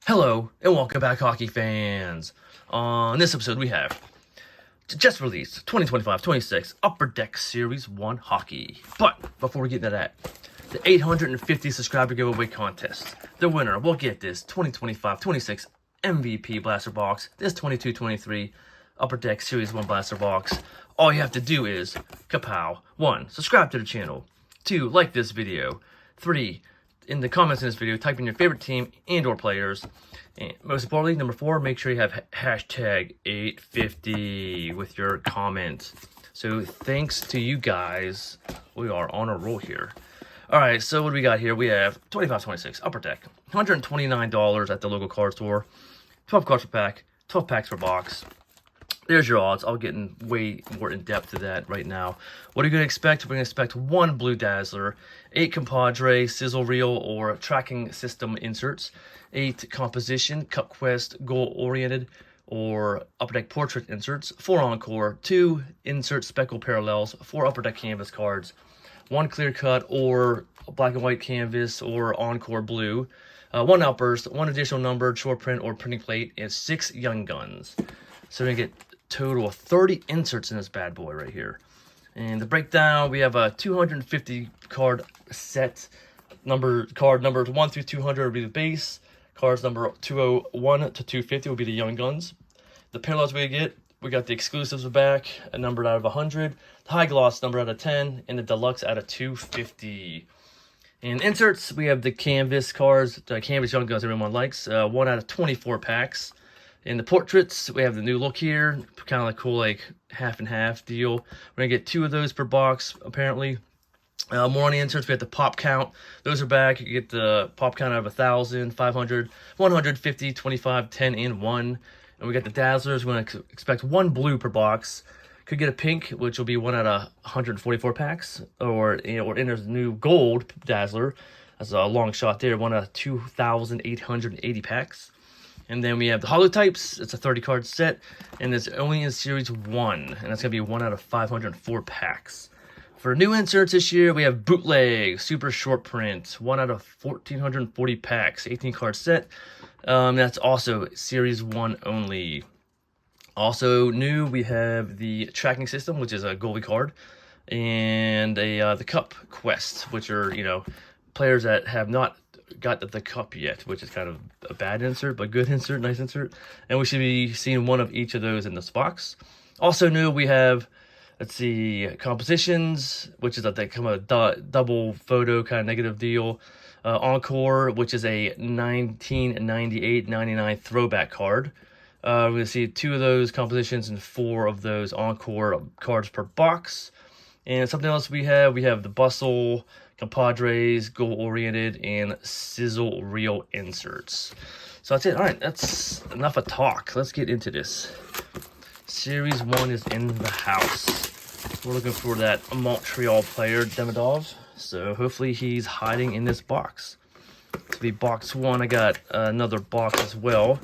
Hello, and welcome back, hockey fans. On this episode, we have just released 2025-26 Upper Deck Series 1 Hockey. But before we get into that, the 850 subscriber giveaway contest. The winner will get this 2025-26 MVP Blaster Box, this 22-23 Upper Deck Series 1 Blaster Box. All you have to do is, kapow, 1, subscribe to the channel, 2, like this video, 3, in the comments in this video, type in your favorite team and or players. And most importantly, number 4, make sure you have hashtag 850 with your comment. So thanks to you guys, we are on a roll here. All right, so what do we got here? We have 25-26 Upper Deck, $129 at the local card store, 12 cards per pack, 12 packs per box. There's your odds. I'll get in way more in depth to that right now. What are you going to expect? We're going to expect 1 Blue Dazzler, 8 Compadre, Sizzle Reel, or Tracking System inserts, 8 Composition, Cup Quest, Goal Oriented, or Upper Deck Portrait inserts, 4 Encore, 2 Insert Speckle Parallels, 4 Upper Deck Canvas cards, 1 Clear Cut, or Black and White Canvas, or Encore Blue, 1 Outburst, 1 additional numbered short print or printing plate, and 6 Young Guns. So we're going to get total of 30 inserts in this bad boy right here. And the breakdown, we have a 250 card set. Card numbers 1 through 200 will be the base. Cards number 201 to 250 will be the Young Guns. The parallels we got the exclusives are back, a numbered out of 100, the high gloss number out of 10, and the deluxe out of 250. And inserts, we have the canvas cards, the canvas Young Guns everyone likes, 1 out of 24 packs. In the portraits, we have the new look here, kind of like cool, like half and half deal. We're gonna get 2 of those per box, apparently. More on the inserts, we have the pop count. Those are back. You get the pop count out of 1,000, 500, 150, 25, 10, and 1. And we got the Dazzlers. We're gonna expect 1 blue per box. Could get a pink, which will be 1 out of 144 packs, or enters the new gold Dazzler. That's a long shot there. 1 out of 2,880 packs. And then we have the holotypes. It's a 30 card set, and it's only in series 1, and that's gonna be 1 out of 504 packs. For new inserts this year, we have bootleg super short print, 1 out of 1,440 packs, 18 card set. That's also series 1 only. Also new, we have the tracking system, which is a goalie card, and the cup quest, which are players that have not got the cup yet, which is kind of a bad insert, but good insert, nice insert. And we should be seeing 1 of each of those in this box. Also new, we have, let's see, compositions, which is they come a double photo kind of negative deal. Encore, which is a 1998-99 throwback card. We're going to see 2 of those compositions and 4 of those Encore cards per box. And something else we have the Bustle, Compadres, Goal Oriented, and Sizzle Reel inserts. So that's it. All right, that's enough of talk. Let's get into this. Series 1 is in the house. We're looking for that Montreal player, Demidov. So hopefully he's hiding in this box. To be box 1, I got another box as well.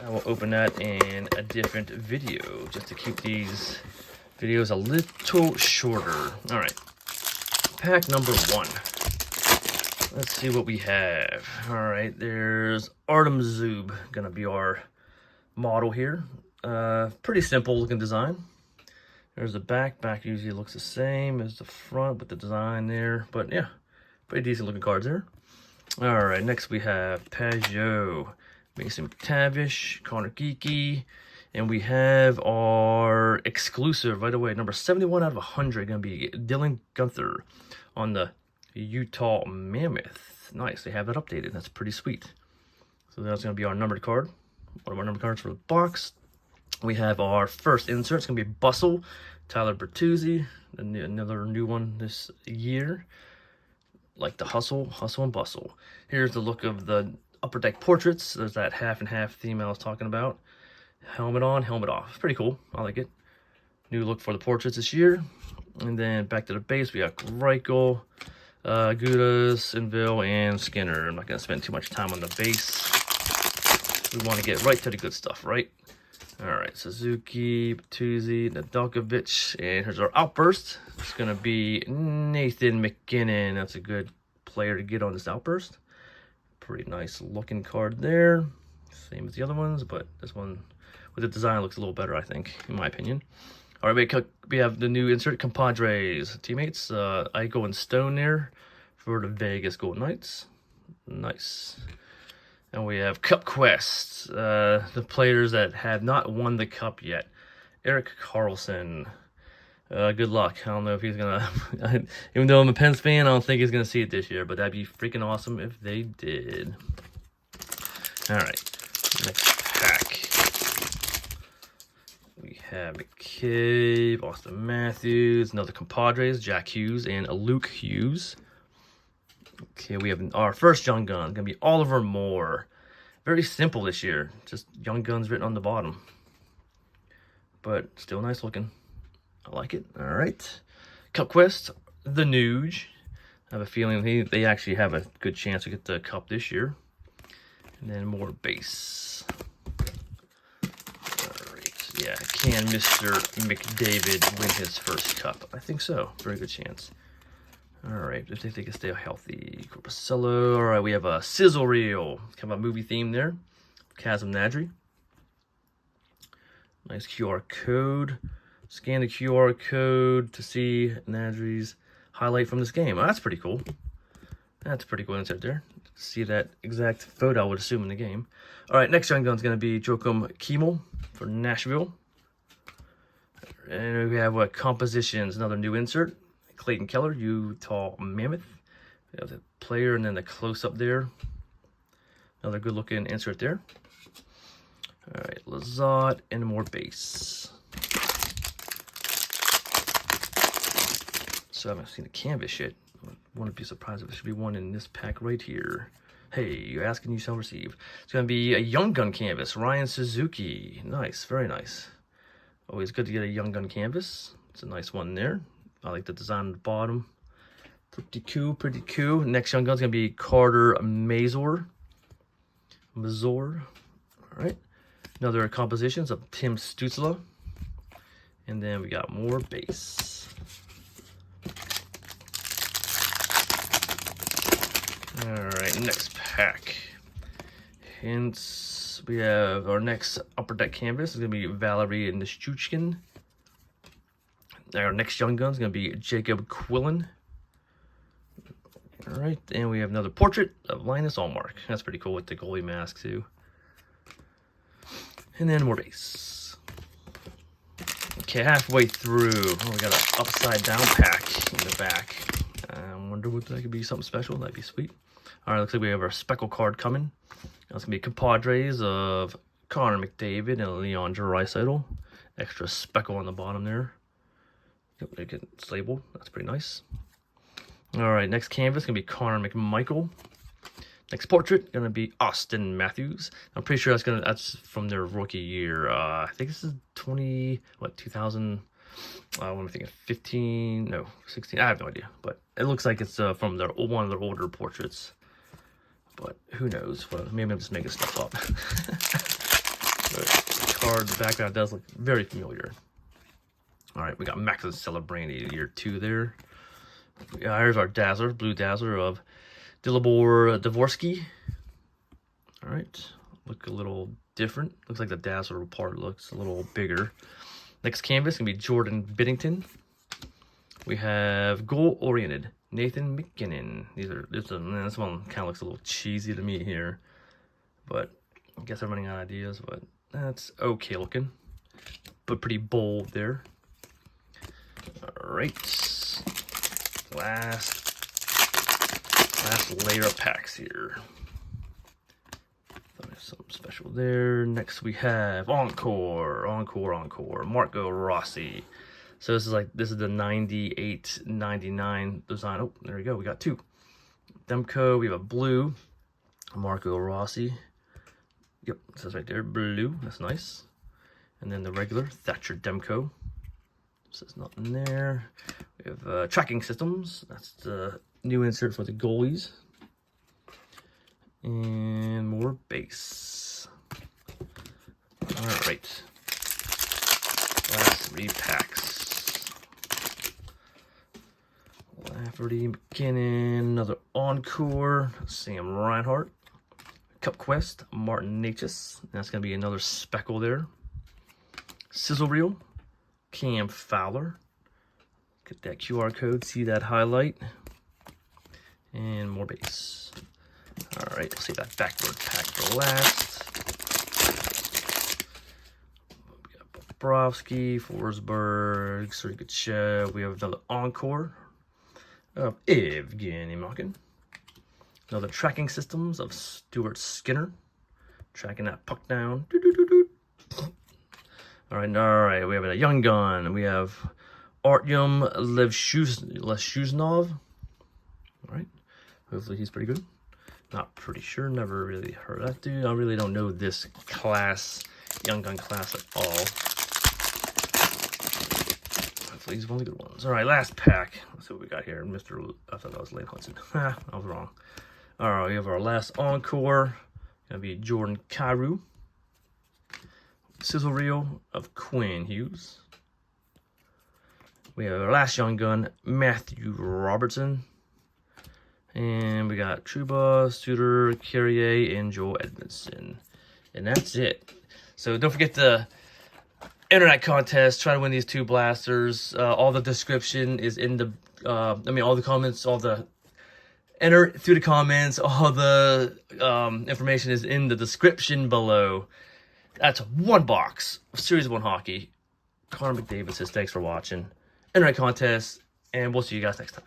I will open that in a different video just to keep these videos a little shorter. All right. Pack number 1. Let's see what we have. All right, there's Artem Zub, gonna be our model here. Pretty simple looking design. There's the back. Back usually looks the same as the front with the design there, but yeah, pretty decent looking cards there. All right, next we have Pajot, Mason McTavish, Connor Geeky, and we have our exclusive right away, number 71 out of 100, going to be Dylan Gunther on the Utah Mammoth. Nice, they have that updated. That's pretty sweet. So that's going to be our numbered card. One of our numbered cards for the box. We have our first insert. It's going to be Bustle, Tyler Bertuzzi, another new one this year. Like the hustle and bustle. Here's the look of the Upper Deck portraits. There's that half and half theme I was talking about. Helmet on, helmet off. Pretty cool. I like it. New look for the portraits this year. And then back to the base, we got Reichel, Gudas, Sinville, and Skinner. I'm not going to spend too much time on the base. We want to get right to the good stuff, right? All right, Suzuki, Bertuzzi, Nedeljkovic, and here's our outburst. It's going to be Nathan McKinnon. That's a good player to get on this outburst. Pretty nice looking card there. Same as the other ones, but this one with the design looks a little better, I think, in my opinion. All right, we have the new insert, compadres, teammates, Eichel and Stone there for the Vegas Golden Knights. Nice. And we have Cup Quests, the players that have not won the Cup yet. Eric Carlson. Good luck. I don't know if he's gonna, even though I'm a Pens fan, I don't think he's gonna see it this year, but that'd be freaking awesome if they did. All right, next pack. We have McCabe, Austin Matthews, another compadres, Jack Hughes and Luke Hughes. Okay, we have our first Young Gun, gonna be Oliver Moore. Very simple this year, just Young Guns written on the bottom, but still nice looking. I like it. All right. Cup Quest, the Nuge. I have a feeling they actually have a good chance to get the cup this year. And then more base. All right. Yeah. Can Mr. McDavid win his first cup? I think so. Very good chance. All right. I think they can stay healthy. Corpuscello. All right. We have a sizzle reel. Kind of a movie theme there. Chasm Nadri. Nice QR code. Scan the QR code to see Nadri's highlight from this game. Oh, that's pretty cool. That's pretty cool insert there. See that exact photo, I would assume, in the game. All right, next Young Gun is going to be Joakim Kimmel for Nashville. And we have compositions, another new insert. Clayton Keller, Utah Mammoth. We have the player and then the close-up there. Another good-looking insert there. All right, Lazat and more base. So I haven't seen the canvas yet. I wouldn't be surprised if there should be one in this pack right here. Hey, you ask and you shall receive. It's going to be a Young Gun canvas. Ryan Suzuki. Nice, very nice. Always good to get a Young Gun canvas. It's a nice one there. I like the design on the bottom. Pretty cool, pretty cool. Next Young Gun's going to be Carter Mazur. All right. Another compositions of Tim Stützle. And then we got more base. Alright, next pack. Hints. We have our next Upper Deck canvas is going to be Valerie Nichushkin. Our next Young Gun is going to be Jacob Quillen. Alright, and we have another portrait of Linus Allmark. That's pretty cool with the goalie mask, too. And then more base. Okay, halfway through. Oh, we got an upside down pack in the back. I wonder what that could be, something special. That'd be sweet. All right, looks like we have our speckle card coming. That's going to be compadres of Connor McDavid and Leon Draisaitl. Extra speckle on the bottom there. Yep, they get labeled. That's pretty nice. All right, next canvas going to be Connor McMichael. Next portrait going to be Austin Matthews. I'm pretty sure that's from their rookie year. I think this is 2000. What am I thinking? 15? No, 16. I have no idea, but it looks like it's from one of their older portraits. But who knows? Well, maybe I'm just making stuff up. But the card, the background does look very familiar. All right, we got Max Celebrandi year 2 there. Here's our Dazzler, Blue Dazzler of Dalibor Dvorsky. All right, look a little different. Looks like the Dazzler part looks a little bigger. Next canvas gonna be Jordan Binnington. We have goal-oriented Nathan McKinnon. This one kind of looks a little cheesy to me here, but I guess I'm running out of ideas. But that's okay looking, but pretty bold there. All right, last layer of packs here. There's something special there. Next we have Encore, Marco Rossi. So this is the 98-99 design. Oh, there we go. We got 2. Demko, we have a blue, Marco Rossi. Yep, it says right there, blue. That's nice. And then the regular Thatcher Demko. Says nothing there. We have tracking systems. That's the new insert for the goalies. And more base. All right. Last 3 packs. Lafferty, McKinnon, another Encore, Sam Reinhart. Cup Quest, Martin Natchez. That's going to be another speckle there. Sizzle Reel, Cam Fowler. Get that QR code, see that highlight. And more base. All right, we'll save that backward pack for last. We got Bobrovsky, Forsberg, Sergachev. We have another encore of Evgeny Malkin. Another tracking systems of Stuart Skinner. Tracking that puck down. All right. We have a young gun. We have Artyom Levshuznov. All right. Hopefully he's pretty good. Not pretty sure. Never really heard of that dude. I really don't know this class, young gun class at all. Hopefully he's one of the good ones. All right, last pack. Let's see what we got here. I thought that was Lane Hudson. I was wrong. All right, we have our last encore. Gonna be Jordan Kyrou. Sizzle Reel of Quinn Hughes. We have our last young gun, Matthew Robertson. And we got Trouba, Suter, Carrier, and Joel Edmondson. And that's it. So don't forget the internet contest. Try to win these 2 blasters. All the description is in the, all the comments, enter through the comments. All the information is in the description below. That's 1 box of Series 1 hockey. Connor McDavid says thanks for watching. Internet contest, and we'll see you guys next time.